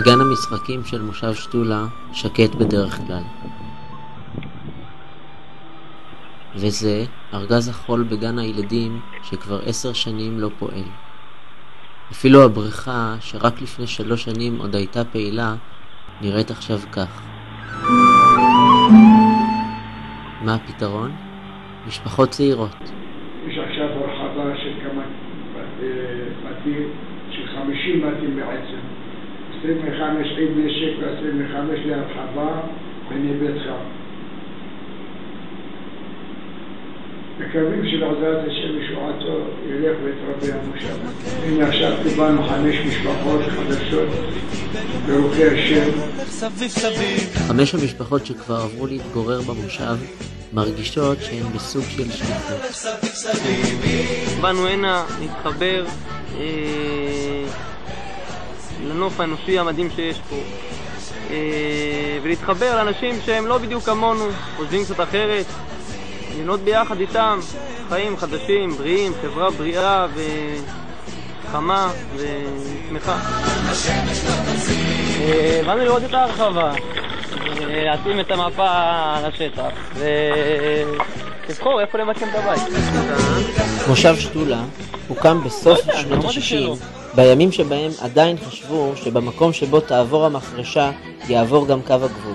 גן המשחקים של מושב שתולה שקט בדרך כלל. וזה ארגז החול בגן הילדים שכבר 10 שנים לא פועל. אפילו הבריכה שרק לפני 3 שנים עוד הייתה פעילה נראית עכשיו כך. מה הפתרון? משפחות צעירות. יש עכשיו הרחבה של כמה בתים, של 50 בתים בעצם. 25 עם נשק ו-25 להרחבה בנווה צחר. מקווים שבעזרת השם ישועתו ילך ויתרבה המושב. הנה עכשיו קיבלנו 5 משפחות חדשות ברוכי השם. 5 המשפחות שכבר עברו להתגורר במושב מרגישות שהן בסוג של שליחות. באנו הנה להתחבר לנוף האנושי המדהים שיש פה, ולהתחבר לאנשים שהם לא בדיוק כמונו, חושבים קצת אחרת, לנות ביחד איתם חיים חדשים, בריאים, חברה בריאה וחמה ושמחה. באנו לראות את ההרחבה, להתאים את המפה על השטח ולבחור איפה למקם את הבית. מושב שתולה הוקם בסוף שנות ה-60, בימים שבהם עדיין חשבו שבמקום שבו תעבור המחרשה יעבור גם קו הגבול.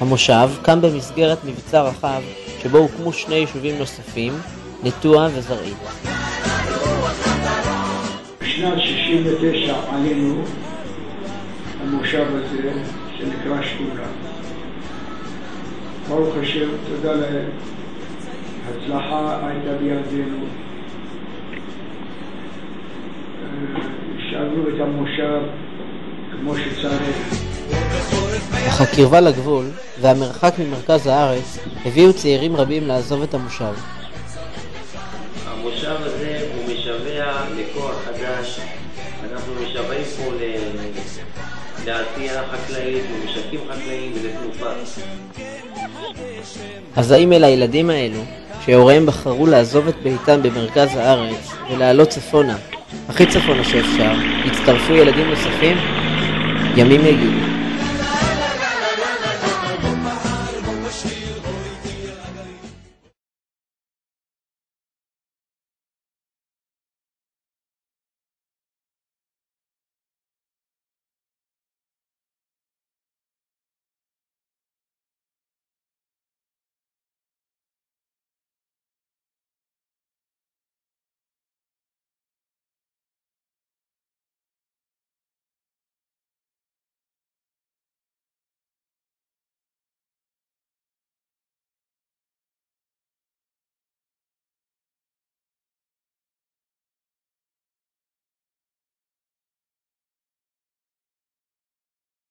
המושב קם במסגרת מבצע רחב שבו הוקמו 2 יישובים נוספים, נטוע וזרעית. בשנת 69 עלינו המושב הזה שנקרא שתולה. ברוך השם, תודה להם. הצלחה הייתה בידינו. השארנו את המושב כמו שצריך. אך הקרבה לגבול והמרחק ממרכז הארץ הביאו צעירים רבים לעזוב את המושב. המושב הזה הוא משווה לכוח חדש. אנחנו משוועים פה לעשייה חקלאית, למשקים חקלאיים ולתנופה. אז האם אל הילדים האלו, שהוריהם בחרו לעזוב את ביתם במרכז הארץ ולעלות צפונה, הכי צפונה שאפשר, יצטרפו ילדים נוספים? ימים יגידו.